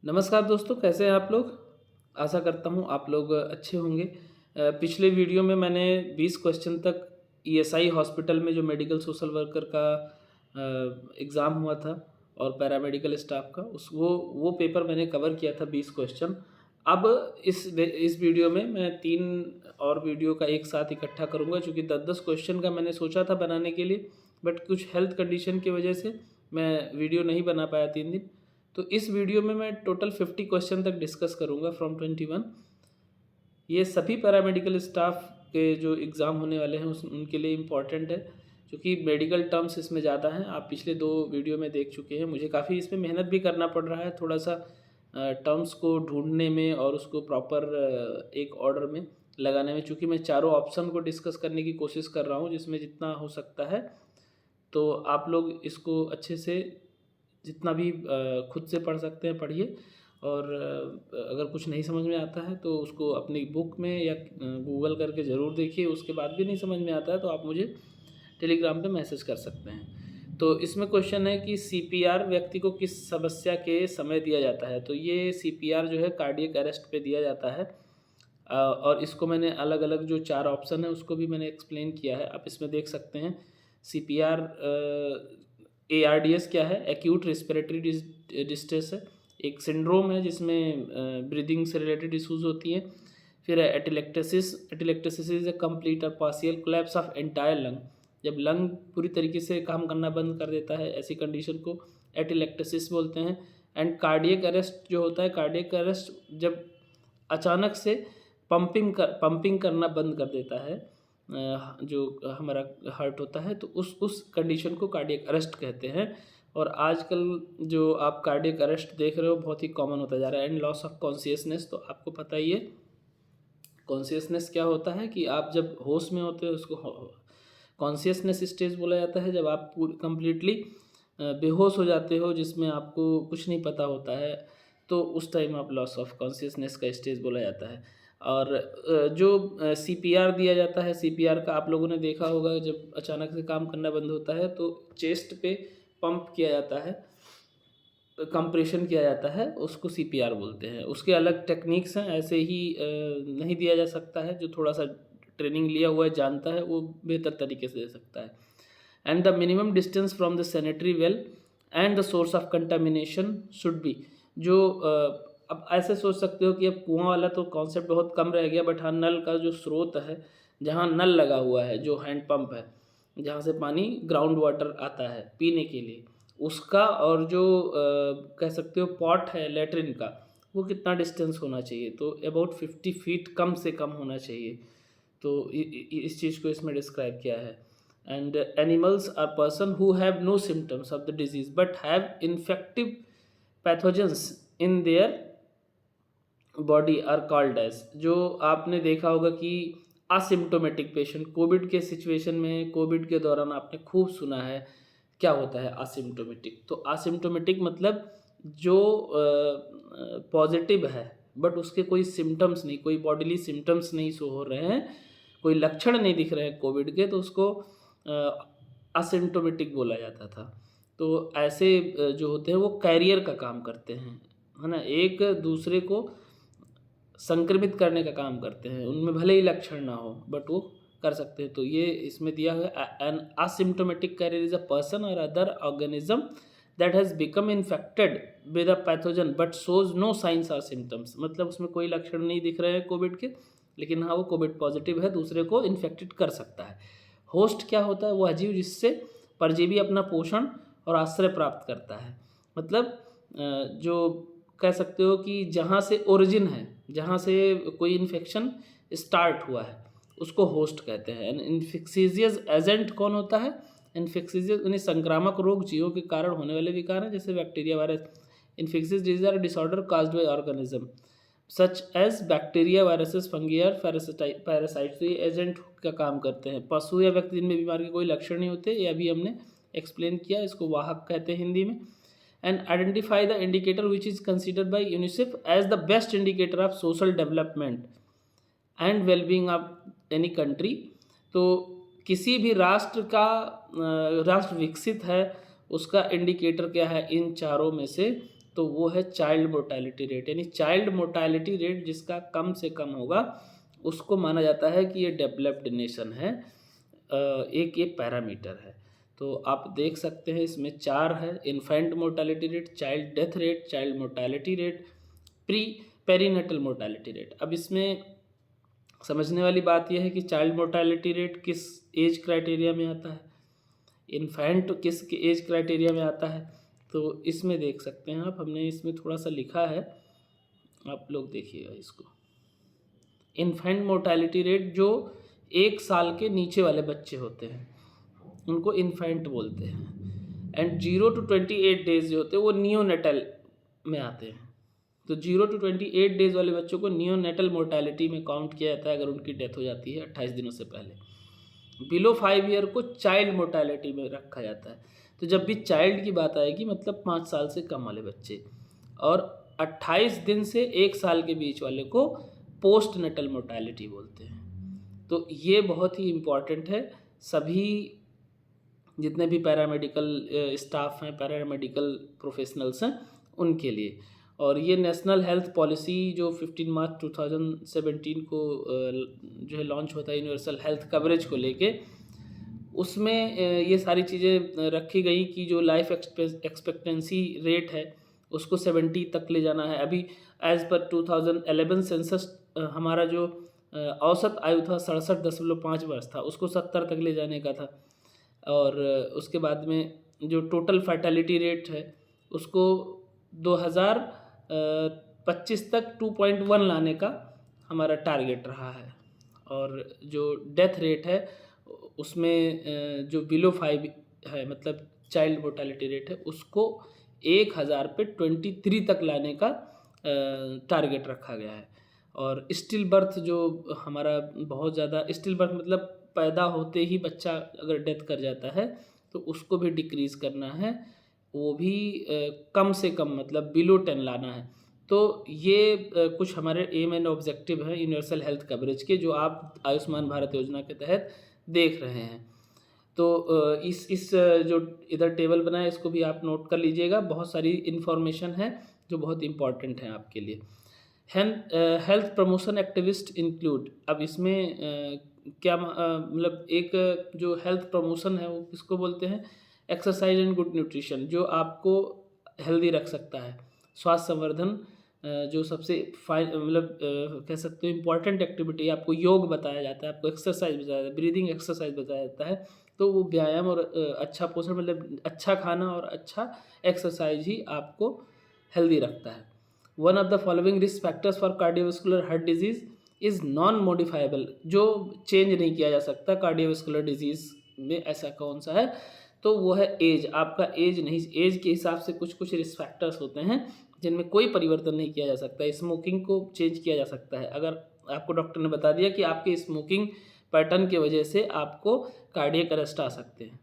नमस्कार दोस्तों, कैसे हैं आप लोग? आशा करता हूँ आप लोग अच्छे होंगे। पिछले वीडियो में मैंने 20 क्वेश्चन तक ईएसआई हॉस्पिटल में जो मेडिकल सोशल वर्कर का एग्ज़ाम हुआ था और पैरामेडिकल स्टाफ का उस वो पेपर मैंने कवर किया था 20 क्वेश्चन। अब इस वीडियो में मैं 3 और वीडियो का एक साथ इकट्ठा करूँगा, चूँकि 10-10 क्वेश्चन का मैंने सोचा था बनाने के लिए, बट कुछ हेल्थ कंडीशन की वजह से मैं वीडियो नहीं बना पाया 3 दिन। तो इस वीडियो में मैं टोटल 50 क्वेश्चन तक डिस्कस करूँगा फ्रॉम 21। ये सभी पैरामेडिकल स्टाफ के जो एग्ज़ाम होने वाले हैं उनके लिए इम्पॉर्टेंट है, क्योंकि मेडिकल टर्म्स इसमें ज़्यादा हैं। आप पिछले 2 वीडियो में देख चुके हैं। मुझे काफ़ी इसमें मेहनत भी करना पड़ रहा है, थोड़ा-सा टर्म्स को ढूँढने में और उसको प्रॉपर एक ऑर्डर में लगाने में, चूँकि मैं चारों ऑप्शन को डिस्कस करने की कोशिश कर रहा हूँ जिसमें जितना हो सकता है। तो आप लोग इसको अच्छे से जितना भी खुद से पढ़ सकते हैं पढ़िए, और अगर कुछ नहीं समझ में आता है तो उसको अपनी बुक में या गूगल करके ज़रूर देखिए। उसके बाद भी नहीं समझ में आता है तो आप मुझे टेलीग्राम पे मैसेज कर सकते हैं। तो इसमें क्वेश्चन है कि सीपीआर व्यक्ति को किस समस्या के समय दिया जाता है? तो ये सीपीआर जो है कार्डियक अरेस्ट पे दिया जाता है। और इसको मैंने अलग-अलग जो 4 ऑप्शन है उसको भी मैंने एक्सप्लेन किया है। आप इसमें देख सकते हैं सीपीआर एआरडीएस क्या है? एक्यूट रिस्पिरेटरी डिस्ट्रेस है। एक सिंड्रोम है जिसमें ब्रीदिंग से रिलेटेड इश्यूज़ होती हैं। फिर है एटिलेक्टेसिस। एटिलेक्टेसिस इज़ अ कंप्लीट और partial collapse of entire lung. जब लंग पूरी तरीके से काम करना बंद कर देता है, ऐसी कंडीशन को एटिलेक्टेसिस बोलते हैं। एंड कार्डियक अरेस्ट जो होता है, कार्डियक अरेस्ट जब अचानक से पंपिंग करना बंद कर देता है, जो हमारा हार्ट होता है, तो उस कंडीशन को कार्डियक अरेस्ट कहते हैं। और आजकल जो आप कार्डियक अरेस्ट देख रहे हो बहुत ही कॉमन होता जा रहा है। एंड लॉस ऑफ कॉन्शियसनेस, तो आपको पता ही है कॉन्शियसनेस क्या होता है, कि आप जब होश में होते हो उसको कॉन्शियसनेस स्टेज बोला जाता है। जब आप पूरी कंप्लीटली बेहोश हो जाते हो, जिसमें आपको कुछ नहीं पता होता है, तो उस टाइम आप लॉस ऑफ कॉन्शियसनेस का स्टेज बोला जाता है। और जो सीपीआर दिया जाता है, सीपीआर का आप लोगों ने देखा होगा, जब अचानक से काम करना बंद होता है तो चेस्ट पे पंप किया जाता है, कंप्रेशन किया जाता है, उसको सीपीआर बोलते हैं। उसके अलग टेक्निक्स हैं, ऐसे ही नहीं दिया जा सकता है। जो थोड़ा-सा ट्रेनिंग लिया हुआ है, जानता है, वो बेहतर तरीके से दे सकता है। And the minimum distance from the sanitary well and the source of contamination should be. जो अब ऐसे सोच सकते हो कि अब कुआँ वाला तो कॉन्सेप्ट बहुत कम रह गया, बट हाँ, नल का जो स्रोत है, जहाँ नल लगा हुआ है, जो हैंड पंप है, जहाँ से पानी ग्राउंड वाटर आता है पीने के लिए, उसका और जो कह सकते हो पॉट है लैट्रिन का, वो कितना डिस्टेंस होना चाहिए? तो अबाउट 50 फीट कम से कम होना चाहिए। तो इस चीज़ को इसमें डिस्क्राइब किया है। And animals are person who have no symptoms of the disease but have infective pathogens in their body are called as. जो आपने देखा होगा कि असिम्टोमेटिक पेशेंट, कोविड के सिचुएशन में, कोविड के दौरान आपने खूब सुना है क्या होता है असिम्टोमेटिक। तो असिम्टोमेटिक मतलब जो पॉजिटिव है बट उसके कोई सिम्टम्स नहीं, कोई बॉडीली सिम्टम्स नहीं शो हो रहे हैं, कोई लक्षण नहीं दिख रहे हैं कोविड के, तो उसको असिम्टोमेटिक बोला जाता था। तो ऐसे जो होते हैं वो कैरियर का काम करते हैं, है ना, एक दूसरे को संक्रमित करने का काम करते हैं। उनमें भले ही लक्षण ना हो बट वो कर सकते हैं। तो ये इसमें दिया हुआ है, an asymptomatic carrier is a person or other organism that has become infected with a pathogen but shows no signs or symptoms. मतलब उसमें कोई लक्षण नहीं दिख रहे हैं कोविड के, लेकिन हाँ वो कोविड पॉजिटिव है, दूसरे को इन्फेक्टेड कर सकता है। होस्ट क्या होता है? वो अजीव जिससे परजीवी अपना पोषण और आश्रय प्राप्त करता है। मतलब जो कह सकते हो कि जहाँ से ओरिजिन है, जहाँ से कोई इन्फेक्शन स्टार्ट हुआ है, उसको होस्ट कहते हैं। एंड इन्फेक्शियस एजेंट कौन होता है? इन्फेक्शियस यानी संक्रामक रोग, जीवों के कारण होने वाले विकार हैं, जैसे bacteria, virus. Infectious disease are disorder caused by organism such as bacteria, viruses, fungi और पैरासाइट्स। ये एजेंट का काम करते हैं। पशु या व्यक्ति जिनमें बीमारी के कोई लक्षण नहीं होते, ये अभी हमने एक्सप्लेन किया, इसको वाहक कहते हैं हिंदी में। And identify the indicator which is considered by UNICEF as the best indicator of social development and wellbeing of any country. तो किसी भी राष्ट्र का राष्ट्र विकसित है, उसका इंडिकेटर क्या है? इन चारों में से तो वो है चाइल्ड मोर्टेलिटी रेट, यानी चाइल्ड मोर्टेलिटी रेट जिसका कम से कम होगा उसको माना जाता है कि ये डेवलप्ड नेशन है। एक ये पैरामीटर है। तो आप देख सकते हैं इसमें 4 है: infant mortality rate, child death rate, child mortality rate, perinatal mortality rate. अब इसमें समझने वाली बात यह है कि चाइल्ड मोर्टेलिटी रेट किस एज क्राइटेरिया में आता है, इन्फेंट किस एज क्राइटेरिया में आता है। तो इसमें देख सकते हैं आप, हमने इसमें थोड़ा सा लिखा है, आप लोग देखिएगा इसको। इन्फेंट मोर्टेलिटी रेट जो 1 साल के नीचे वाले बच्चे होते हैं उनको इन्फेंट बोलते हैं। एंड 0 to 28 डेज जो होते हैं वो नियोनेटल में आते हैं। तो 0 to 28 डेज वाले बच्चों को नियोनेटल मोर्टेलिटी में काउंट किया जाता है अगर उनकी डेथ हो जाती है 28 दिनों से पहले। बिलो 5 ईयर को चाइल्ड मोर्टेलिटी में रखा जाता है। तो जब भी चाइल्ड की बात आएगी मतलब 5 साल से कम वाले बच्चे, और 28 दिन से 1 साल के बीच वाले को पोस्ट नेटल मोर्टेलिटी बोलते हैं। तो ये बहुत ही इम्पॉर्टेंट है सभी जितने भी पैरामेडिकल स्टाफ हैं, पैरामेडिकल प्रोफेशनल्स हैं उनके लिए। और ये नेशनल हेल्थ पॉलिसी जो 15 मार्च 2017 को जो है लॉन्च होता है यूनिवर्सल हेल्थ कवरेज को लेके, उसमें ये सारी चीज़ें रखी गई कि जो लाइफ एक्सपेक्टेंसी रेट है उसको 70 तक ले जाना है। अभी एज़ पर 2011 सेंसस हमारा जो औसत आयु था 67.5 वर्ष था, उसको 70 तक ले जाने का था। और उसके बाद में जो टोटल फर्टिलिटी रेट है उसको 2025 तक 2.1 लाने का हमारा टारगेट रहा है। और जो डेथ रेट है उसमें जो बिलो 5 है मतलब चाइल्ड मोर्टेलिटी रेट है उसको 1000 पे 23 तक लाने का टारगेट रखा गया है। और स्टिल बर्थ जो हमारा बहुत ज़्यादा, स्टिल बर्थ मतलब पैदा होते ही बच्चा अगर डेथ कर जाता है तो उसको भी डिक्रीज़ करना है, वो भी कम से कम मतलब बिलो 10 लाना है। तो ये कुछ हमारे एम एंड ऑब्जेक्टिव हैं यूनिवर्सल हेल्थ कवरेज के, जो आप आयुष्मान भारत योजना के तहत देख रहे हैं। तो इस जो इधर टेबल बना है इसको भी आप नोट कर लीजिएगा, बहुत सारी इन्फॉर्मेशन है जो बहुत इम्पॉर्टेंट है आपके लिए। हेल्थ प्रमोशन एक्टिविस्ट इंक्लूड, अब इसमें क्या मतलब एक जो हेल्थ प्रमोशन है वो किसको बोलते हैं, एक्सरसाइज एंड गुड न्यूट्रिशन, जो आपको हेल्दी रख सकता है। स्वास्थ्य संवर्धन जो सबसे मतलब कह सकते हो इम्पॉर्टेंट एक्टिविटी, आपको योग बताया जाता है, आपको एक्सरसाइज बताया जाता है, ब्रीदिंग एक्सरसाइज बताया जाता है। तो वो व्यायाम और अच्छा पोषण मतलब अच्छा खाना और अच्छा एक्सरसाइज ही आपको हेल्दी रखता है। One of the following risk factors for cardiovascular heart disease is non modifiable, जो चेंज नहीं किया जा सकता कार्डियोवास्कुलर डिजीज़ में ऐसा कौन सा है, तो वो है एज। आपका एज नहीं, एज के हिसाब से कुछ कुछ रिस्क फैक्टर्स होते हैं जिनमें कोई परिवर्तन नहीं किया जा सकता। स्मोकिंग को चेंज किया जा सकता है, अगर आपको डॉक्टर ने बता दिया कि आपके स्मोकिंग पैटर्न की वजह से आपको कार्डियक अरेस्ट आ सकते हैं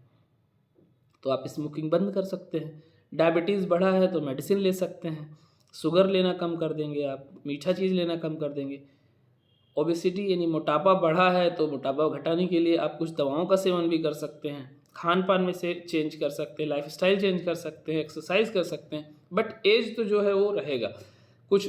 तो आप स्मोकिंग बंद कर सकते हैं। डायबिटीज़ बढ़ा है तो मेडिसिन ले सकते हैं, शुगर लेना कम कर देंगे आप, मीठा चीज़ लेना कम कर देंगे। ओबेसिटी यानी मोटापा बढ़ा है तो मोटापा घटाने के लिए आप कुछ दवाओं का सेवन भी कर सकते हैं, खान पान में से चेंज कर सकते हैं, लाइफस्टाइल चेंज कर सकते हैं, एक्सरसाइज कर सकते हैं। बट एज तो जो है वो रहेगा, कुछ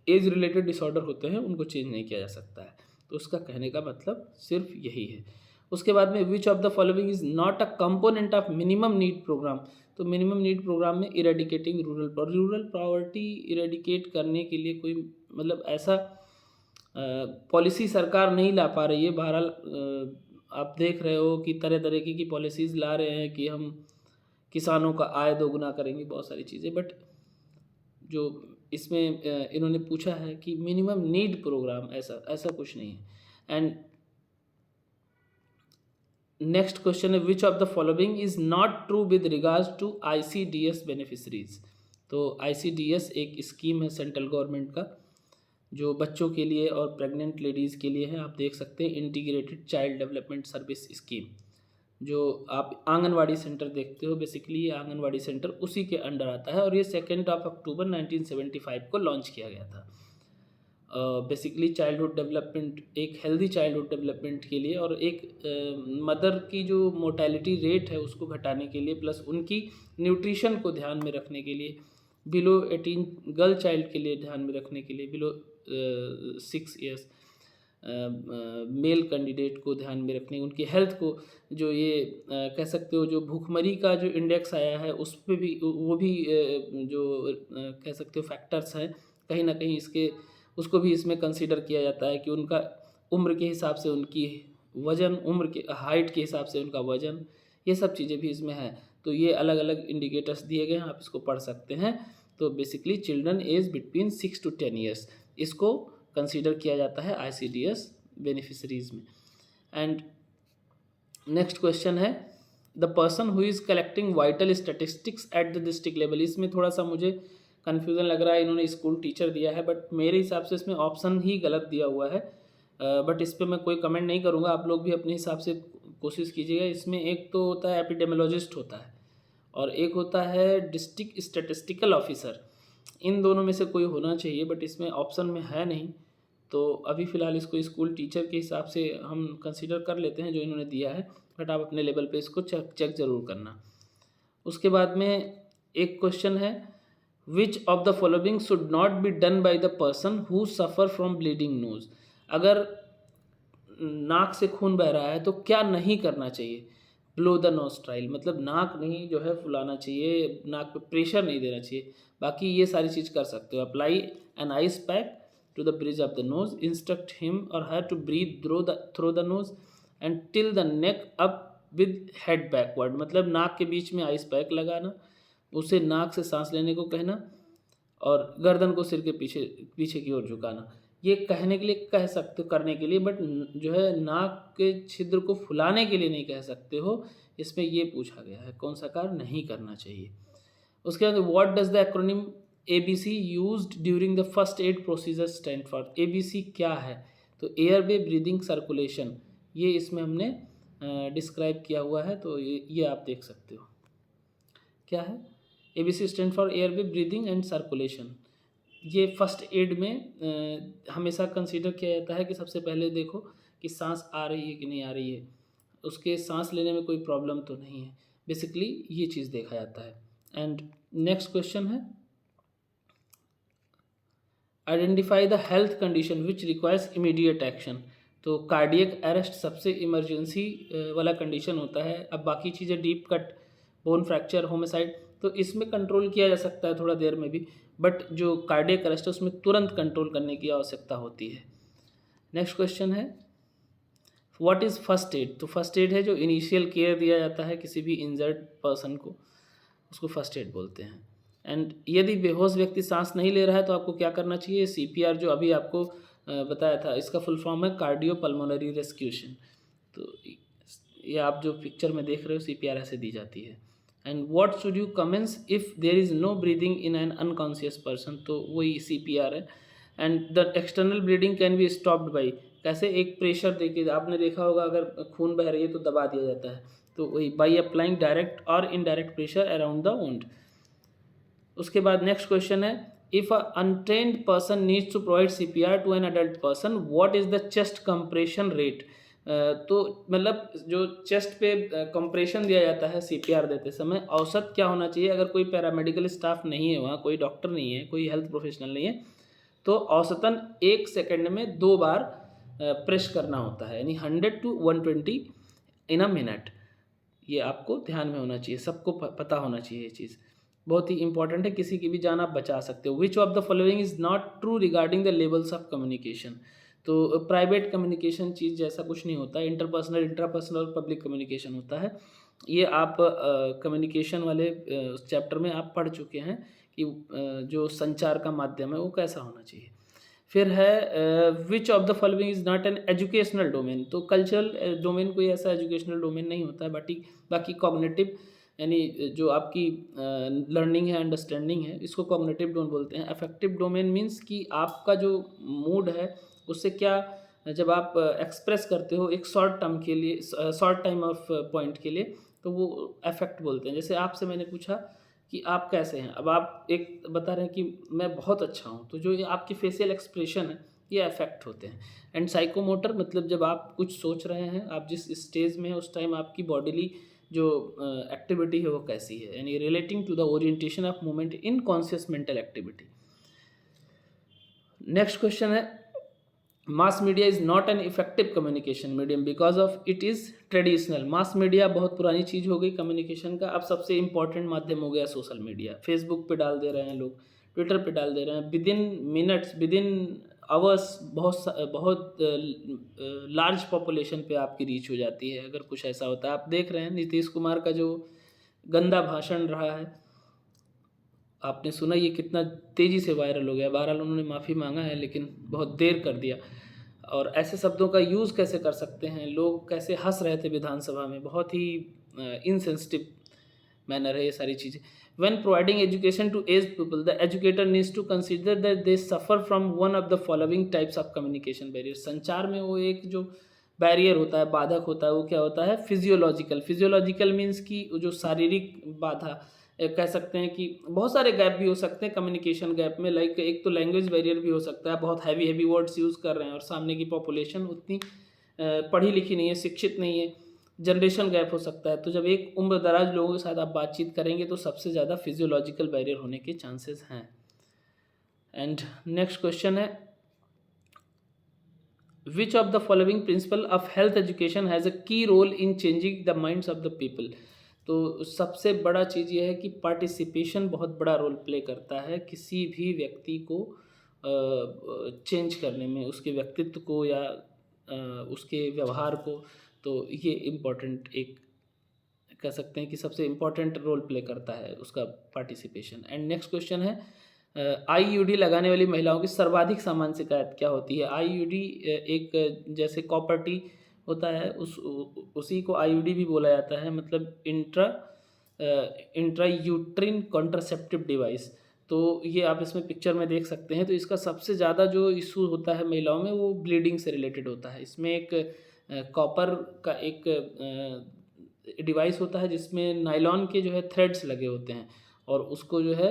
एज रिलेटेड डिसऑर्डर होते हैं उनको चेंज नहीं किया जा सकता है। तो उसका कहने का मतलब सिर्फ यही है। उसके बाद में which of the following is not a component of minimum need program, तो मिनिमम नीड प्रोग्राम में इरेडिकेटिंग रूरल पॉवर्टी इरेडिकेट करने के लिए कोई मतलब ऐसा पॉलिसी सरकार नहीं ला पा रही है। बहरहाल आप देख रहे हो कि तरह तरह की पॉलिसीज़ ला रहे हैं कि हम किसानों का आय दोगुना करेंगे, बहुत सारी चीज़ें, बट जो इसमें इन्होंने पूछा है कि मिनिमम नीड प्रोग्राम, ऐसा कुछ नहीं है। एंड नेक्स्ट क्वेश्चन है which of the following is not true with regards to ICDS beneficiaries. तो ICDS एक स्कीम है सेंट्रल गवर्नमेंट का जो बच्चों के लिए और प्रेग्नेंट लेडीज़ के लिए है। आप देख सकते हैं integrated child development service scheme, जो आप आंगनवाड़ी सेंटर देखते हो, बेसिकली ये आंगनवाड़ी सेंटर उसी के अंडर आता है। और ये 2 अक्टूबर 1975 को लॉन्च किया गया था। बेसिकली चाइल्डहुड डेवलपमेंट, एक हेल्दी चाइल्डहुड डेवलपमेंट के लिए और एक मदर की जो मोर्टेलिटी रेट है उसको घटाने के लिए, प्लस उनकी न्यूट्रिशन को ध्यान में रखने के लिए बिलो 18 गर्ल चाइल्ड के लिए ध्यान में रखने के लिए, बिलो 6 ईयर्स मेल कैंडिडेट को ध्यान में रखने, उनकी हेल्थ को, जो ये कह सकते हो जो भूखमरी का जो इंडेक्स आया है उस पे भी, वो भी जो कह सकते हो फैक्टर्स हैं कहीं ना कहीं इसके, उसको भी इसमें कंसीडर किया जाता है कि उनका उम्र के हिसाब से उनकी वज़न, उम्र के हाइट के हिसाब से उनका वज़न, ये सब चीज़ें भी इसमें हैं। तो ये अलग अलग इंडिकेटर्स दिए गए हैं, आप इसको पढ़ सकते हैं। तो basically children age between 6 to 10 years, इसको कंसीडर किया जाता है ICDS बेनिफिशरीज में। एंड नेक्स्ट क्वेश्चन है the person who is collecting vital statistics at the district level. इसमें थोड़ा सा मुझे कन्फ्यूज़न लग रहा है, इन्होंने स्कूल टीचर दिया है बट मेरे हिसाब से इसमें ऑप्शन ही गलत दिया हुआ है। बट इस पर मैं कोई कमेंट नहीं करूँगा, आप लोग भी अपने हिसाब से कोशिश कीजिएगा। इसमें एक तो होता है एपिडेमियोलॉजिस्ट होता है और एक होता है डिस्ट्रिक्ट स्टैटिस्टिकल ऑफिसर, इन दोनों में से कोई होना चाहिए बट इसमें ऑप्शन में है नहीं। तो अभी फ़िलहाल इसको स्कूल टीचर के हिसाब से हम कंसीडर कर लेते हैं जो इन्होंने दिया है, बट आप अपने लेवल पे इसको चेक ज़रूर करना। उसके बाद में एक क्वेश्चन है which of the following should not be done by the person who suffer from bleeding nose. अगर नाक से खून बह रहा है तो क्या नहीं करना चाहिए? ब्लो द नोस्ट्राइल, मतलब नाक नहीं जो है फुलाना चाहिए, नाक पे प्रेशर नहीं देना चाहिए, बाकी ये सारी चीज़ कर सकते हो। Apply an ice pack to the bridge of the nose, instruct him or her to breathe through the nose and tilt the neck up with head backward, मतलब नाक के बीच में आइस पैक लगाना, उसे नाक से सांस लेने को कहना और गर्दन को सिर के पीछे पीछे की ओर झुकाना। ये कहने के लिए कह सकते हो, करने के लिए, बट जो है नाक के छिद्र को फुलाने के लिए नहीं कह सकते हो। इसमें ये पूछा गया है कौन सा कार्य नहीं करना चाहिए। उसके बाद what does the acronym ABC used during the first aid procedure stand for. ABC क्या है? तो एयरवे ब्रीदिंग सर्कुलेशन, ये इसमें हमने डिस्क्राइब किया हुआ है, तो ये आप देख सकते हो क्या है। ABC stand for airway breathing and circulation. ये फर्स्ट एड में हमेशा कंसीडर किया जाता है कि सबसे पहले देखो कि सांस आ रही है कि नहीं आ रही है, उसके सांस लेने में कोई प्रॉब्लम तो नहीं है, बेसिकली ये चीज़ देखा जाता है। एंड नेक्स्ट क्वेश्चन है identify the health condition which requires immediate action. तो कार्डियक अरेस्ट सबसे इमरजेंसी वाला कंडीशन होता है। अब बाकी चीज़ें deep cut, bone fracture, homicide, तो इसमें कंट्रोल किया जा सकता है थोड़ा देर में भी, बट जो कार्डियक अरेस्ट है उसमें तुरंत कंट्रोल करने की आवश्यकता होती है। नेक्स्ट क्वेश्चन है व्हाट इज़ फर्स्ट एड। तो फर्स्ट एड है जो इनिशियल केयर दिया जाता है किसी भी इंजर्ड पर्सन को, उसको फर्स्ट एड बोलते हैं। एंड यदि बेहोश व्यक्ति सांस नहीं ले रहा है तो आपको क्या करना चाहिए? CPR जो अभी आपको बताया था, इसका फुल फॉर्म है कार्डियो पल्मोनरी रेस्क्यूशन। तो ये आप जो पिक्चर में देख रहे हो CPR ऐसे दी जाती है। And what should you commence if there is no breathing in an unconscious person, तो वही CPR है। And the external bleeding can be stopped by, कैसे? एक प्रेशर देके, आपने देखा होगा अगर खून बह रही है तो दबा दिया जाता है, तो वही बाई अप्लाइंग डायरेक्ट और indirect pressure around the wound. उसके बाद नेक्स्ट क्वेश्चन है if a untrained person needs to provide CPR to an adult person what is the chest compression rate. तो मतलब जो चेस्ट पे कंप्रेशन दिया जाता है CPR देते समय, औसत क्या होना चाहिए? अगर कोई पैरामेडिकल स्टाफ नहीं है, वहाँ कोई डॉक्टर नहीं है, कोई हेल्थ प्रोफेशनल नहीं है, तो औसतन 1 सेकंड में 2 बार प्रेस करना होता है, यानी 100 to 120 इन अ मिनट। ये आपको ध्यान में होना चाहिए, सबको पता होना चाहिए, ये चीज़ बहुत ही इंपॉर्टेंट है, किसी की भी जान आप बचा सकते हो। विच of the following is not true regarding the levels of communication. तो प्राइवेट कम्युनिकेशन चीज़ जैसा कुछ नहीं होता है, इंटरपर्सनल, इंट्रापर्सनल और पब्लिक कम्युनिकेशन होता है। ये आप कम्युनिकेशन वाले चैप्टर में आप पढ़ चुके हैं कि जो संचार का माध्यम है वो कैसा होना चाहिए। फिर है which of the following is not an educational domain. तो कल्चरल डोमेन कोई ऐसा एजुकेशनल डोमेन नहीं होता है, बाकी कॉग्निटिव, यानी जो आपकी लर्निंग है, अंडरस्टैंडिंग है, इसको कॉग्निटिव डोमेन बोलते हैं। अफेक्टिव डोमेन मीन्स कि आपका जो मूड है उससे क्या, जब आप एक्सप्रेस करते हो एक शॉर्ट टर्म के लिए, शॉर्ट टाइम ऑफ पॉइंट के लिए, तो वो अफेक्ट बोलते हैं। जैसे आपसे मैंने पूछा कि आप कैसे हैं, अब आप एक बता रहे हैं कि मैं बहुत अच्छा हूँ, तो जो ये आपकी फेशियल एक्सप्रेशन है ये अफेक्ट होते हैं। एंड साइकोमोटर मतलब जब आप कुछ सोच रहे हैं, आप जिस स्टेज में हैं उस टाइम आपकी बॉडीली जो एक्टिविटी है वो कैसी है, यानी relating to the orientation of movement in conscious mental activity. Next question है, mass media is not an effective communication medium because of it is traditional. Mass media बहुत पुरानी चीज़ हो गई कम्युनिकेशन का, अब सबसे इंपॉर्टेंट माध्यम हो गया सोशल मीडिया। फेसबुक पे डाल दे रहे हैं लोग, ट्विटर पे डाल दे रहे हैं, with in minutes, with in hours बहुत लार्ज पॉपुलेशन पे आपकी रीच हो जाती है अगर कुछ ऐसा होता है। आप देख रहे हैं नीतीश कुमार का जो गंदा भाषण रहा है, आपने सुना, ये कितना तेज़ी से वायरल हो गया। बहरहाल उन्होंने माफ़ी मांगा है लेकिन बहुत देर कर दिया। और ऐसे शब्दों का यूज़ कैसे कर सकते हैं, लोग कैसे हंस रहे थे विधानसभा में, बहुत ही इनसेंसिटिव मैनर है ये सारी चीज़ें। When providing education to age people the educator needs to consider that they suffer from one of the following types of communication barrier. संचार में वो एक जो बैरियर होता है, बाधक होता है, वो क्या होता है, फिजियोलॉजिकल। फिजियोलॉजिकल मीन्स कि जो शारीरिक बाधा, कह सकते हैं कि बहुत सारे गैप भी हो सकते हैं कम्युनिकेशन गैप में। लाइक एक तो लैंग्वेज बैरियर भी हो सकता है, बहुत हैवी वर्ड्स यूज़ कर रहे हैं और सामने की पॉपुलेशन उतनी पढ़ी लिखी नहीं है, शिक्षित नहीं है। जनरेशन गैप हो सकता है। तो जब एक उम्र दराज लोगों के साथ आप बातचीत करेंगे तो सबसे ज़्यादा फिजियोलॉजिकल बैरियर होने के चांसेस हैं। एंड नेक्स्ट क्वेश्चन है, which of the following principle of health education has a key role in changing the minds of the people. तो सबसे बड़ा चीज़ ये है कि पार्टिसिपेशन बहुत बड़ा रोल प्ले करता है किसी भी व्यक्ति को चेंज करने में, उसके व्यक्तित्व को या उसके व्यवहार को। तो ये इम्पॉर्टेंट, एक कह सकते हैं कि सबसे इम्पॉर्टेंट रोल प्ले करता है उसका पार्टिसिपेशन। एंड नेक्स्ट क्वेश्चन है, आईयूडी लगाने वाली महिलाओं की सर्वाधिक सामान्य शिकायत क्या होती है। आईयूडी एक जैसे कॉपर टी होता है, उसी को आईयूडी भी बोला जाता है, मतलब इंट्रा यूट्रिन कॉन्ट्रासेप्टिव डिवाइस। तो ये आप इसमें पिक्चर में देख सकते हैं। तो इसका सबसे ज़्यादा जो इशू होता है महिलाओं में वो ब्लीडिंग से रिलेटेड होता है। इसमें एक कॉपर का एक डिवाइस होता है जिसमें नायलॉन के जो है थ्रेड्स लगे होते हैं और उसको जो है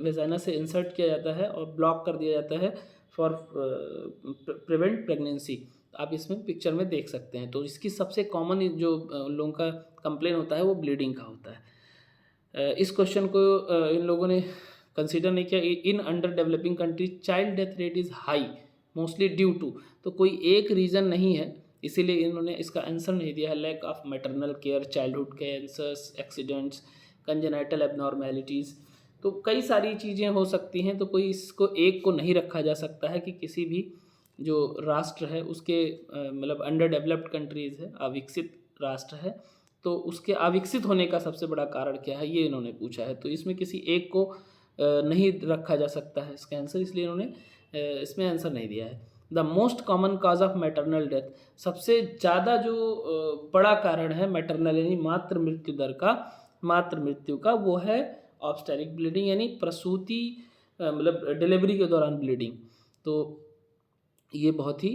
वेजाइना से इंसर्ट किया जाता है और ब्लॉक कर दिया जाता है फॉर प्रिवेंट प्रेगनेंसी। आप इसमें पिक्चर में देख सकते हैं। तो इसकी सबसे कॉमन जो लोगों का कंप्लेन होता है वो ब्लीडिंग का होता है। इस क्वेश्चन को इन लोगों ने कंसीडर नहीं किया। In under developing countries child death rate is high mostly due to, तो कोई एक रीज़न नहीं है, इसीलिए इन्होंने इसका आंसर नहीं दिया है। Lack of maternal care, childhood cancers, accidents, congenital abnormalities. तो कई सारी चीज़ें हो सकती हैं, तो कोई इसको एक को नहीं रखा जा सकता है कि किसी भी जो राष्ट्र है उसके मतलब अंडर डेवलप्ड कंट्रीज़ है, अविकसित राष्ट्र है, तो उसके अविकसित होने का सबसे बड़ा कारण क्या है, ये इन्होंने पूछा है। तो इसमें किसी एक को नहीं रखा जा सकता है इसका आंसर, इसलिए इन्होंने इसमें आंसर नहीं दिया है। The most common cause of maternal death, सबसे ज़्यादा जो बड़ा कारण है मैटरनल यानी मातृ मृत्यु का, वो है ऑब्स्टेरिक ब्लीडिंग, यानी प्रसूति मतलब डिलीवरी के दौरान ब्लीडिंग। तो ये बहुत ही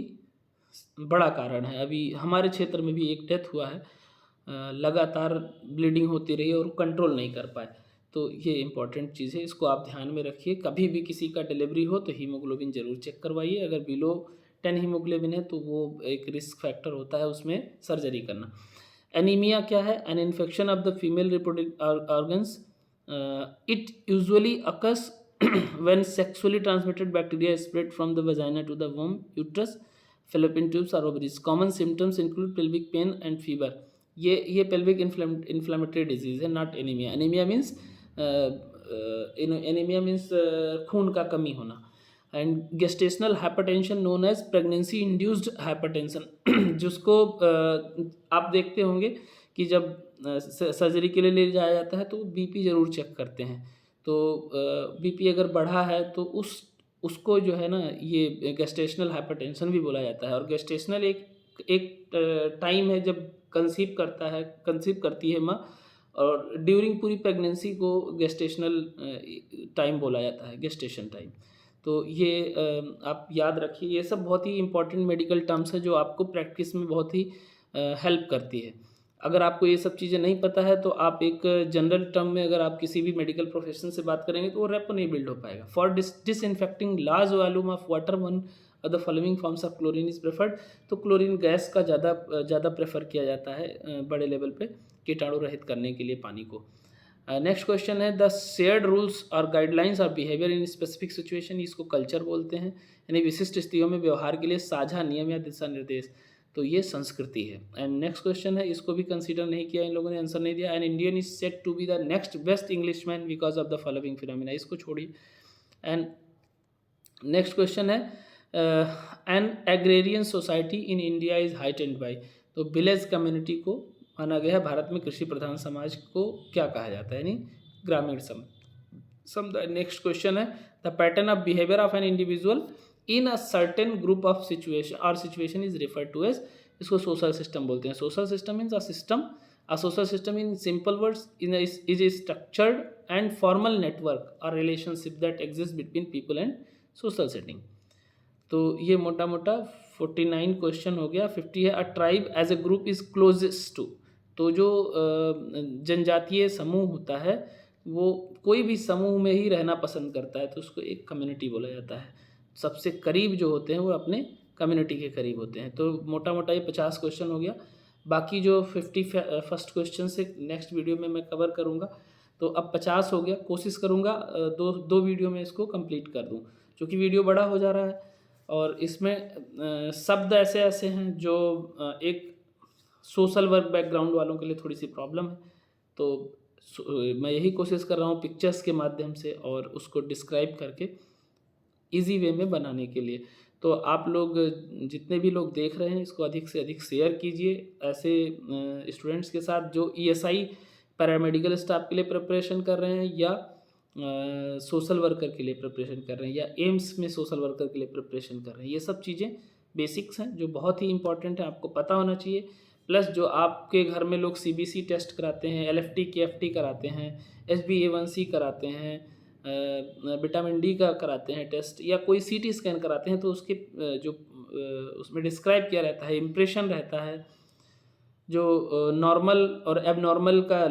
बड़ा कारण है। अभी हमारे क्षेत्र में भी एक डेथ हुआ है, लगातार ब्लीडिंग होती रही और कंट्रोल नहीं कर पाए। तो ये इंपॉर्टेंट चीज़ है, इसको आप ध्यान में रखिए। कभी भी किसी का डिलीवरी हो तो हीमोग्लोबिन ज़रूर चेक करवाइए। अगर बिलो 10 हीमोग्लोबिन है तो वो एक रिस्क फैक्टर होता है उसमें सर्जरी करना। एनीमिया क्या है, an infection of the female reproductive organs, it usually occurs when sexually transmitted bacteria is spread from the vagina to the womb, uterus, fallopian tubes or ovaries. Common symptoms include pelvic pain and fever. ये pelvic inflammatory disease है, not anemia. Anemia means खून का कमी होना। And gestational hypertension known as pregnancy induced hypertension, जिसको आप देखते होंगे कि जब सर्जरी के लिए ले जाया जाता है तो बीपी ज़रूर चेक करते हैं। तो बीपी अगर बढ़ा है तो उसको जो है ना ये गेस्टेशनल हाइपरटेंशन भी बोला जाता है। और गेस्टेशनल एक टाइम है जब कंसीव करती है माँ, और ड्यूरिंग पूरी प्रेगनेंसी को गेस्टेशनल टाइम बोला जाता है, गेस्टेशन टाइम। तो ये आप याद रखिए, ये सब बहुत ही इंपॉर्टेंट मेडिकल टर्म्स है जो आपको प्रैक्टिस में बहुत ही हेल्प करती है। अगर आपको ये सब चीज़ें नहीं पता है तो आप एक जनरल टर्म में अगर आप किसी भी मेडिकल प्रोफेशन से बात करेंगे तो वो रेपो नहीं बिल्ड हो पाएगा। For disinfecting large volume of water one of the following forms of chlorine is preferred. तो क्लोरीन गैस का ज़्यादा प्रेफर किया जाता है बड़े लेवल पे। कीटाणु रहित करने के लिए पानी को। नेक्स्ट क्वेश्चन है द शेयर्ड रूल्स और गाइडलाइंस और बिहेवियर इन स्पेसिफिक सिचुएशन, इसको कल्चर बोलते हैं, यानी विशिष्ट स्थितियों में व्यवहार के लिए साझा नियम या दिशा निर्देश, तो ये संस्कृति है। एंड नेक्स्ट क्वेश्चन है, इसको भी कंसीडर नहीं किया, इन लोगों ने आंसर नहीं दिया। An Indian is set to be the next best Englishman because of the following phenomena, इसको छोड़िए। एंड नेक्स्ट क्वेश्चन है an agrarian society in India is heightened by, तो विलेज कम्युनिटी को माना गया है भारत में कृषि प्रधान समाज को क्या कहा जाता है, यानी ग्रामीण समुदाय। नेक्स्ट क्वेश्चन है the pattern of behaviour of an individual in a certain group of situation और situation is referred to as, इसको सोशल सिस्टम बोलते हैं। Social system means a social system in simple words is a structured and formal network और relationship that exist between people and social setting. तो ये मोटा मोटा 49 question हो गया। 50 है a tribe as a group is closest to, तो जो जनजातीय समूह होता है वो कोई भी समूह में ही रहना पसंद करता है, तो उसको एक कम्युनिटी बोला जाता है। सबसे करीब जो होते हैं वो अपने कम्युनिटी के करीब होते हैं। तो मोटा मोटा ये 50 क्वेश्चन हो गया। बाकी जो 51st क्वेश्चन से नेक्स्ट वीडियो में मैं कवर करूँगा। तो अब 50 हो गया, कोशिश करूँगा दो वीडियो में इसको कंप्लीट कर दूँ, क्योंकि वीडियो बड़ा हो जा रहा है और इसमें शब्द ऐसे ऐसे हैं जो एक सोशल वर्क बैकग्राउंड वालों के लिए थोड़ी सी प्रॉब्लम है। तो मैं यही कोशिश कर रहा हूँ पिक्चर्स के माध्यम से और उसको डिस्क्राइब करके इजी वे में बनाने के लिए। तो आप लोग जितने भी लोग देख रहे हैं इसको अधिक से अधिक शेयर कीजिए ऐसे स्टूडेंट्स के साथ जो ईएसआई पैरामेडिकल स्टाफ के लिए प्रिपरेशन कर रहे हैं या सोशल वर्कर के लिए प्रिपरेशन कर रहे हैं या एम्स में सोशल वर्कर के लिए प्रिपरेशन कर रहे हैं। ये सब चीज़ें बेसिक्स हैं जो बहुत ही इंपॉर्टेंट है, आपको पता होना चाहिए। प्लस जो आपके घर में लोग सीबीसी टेस्ट कराते हैं, एलएफटी केएफटी कराते हैं, HbA1c कराते हैं, विटामिन डी का कराते हैं टेस्ट, या कोई सीटी स्कैन कराते हैं, तो उसके जो उसमें डिस्क्राइब किया रहता है, इम्प्रेशन रहता है, जो नॉर्मल और एबनॉर्मल का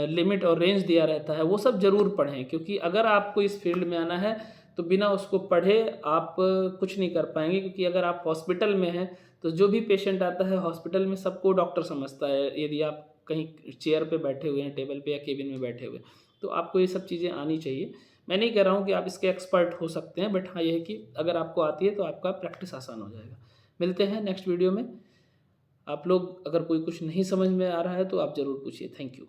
लिमिट और रेंज दिया रहता है, वो सब ज़रूर पढ़ें। क्योंकि अगर आपको इस फील्ड में आना है तो बिना उसको पढ़े आप कुछ नहीं कर पाएंगे। क्योंकि अगर आप हॉस्पिटल में हैं तो जो भी पेशेंट आता है हॉस्पिटल में सबको डॉक्टर समझता है, यदि आप कहीं चेयर पे बैठे हुए हैं, टेबल पे या केबिन में बैठे हुए, तो आपको ये सब चीज़ें आनी चाहिए। मैं नहीं कह रहा हूँ कि आप इसके एक्सपर्ट हो सकते हैं, बट हाँ ये है कि अगर आपको आती है तो आपका प्रैक्टिस आसान हो जाएगा। मिलते हैं नेक्स्ट वीडियो में। आप लोग अगर कोई कुछ नहीं समझ में आ रहा है तो आप ज़रूर पूछिए। Thank you.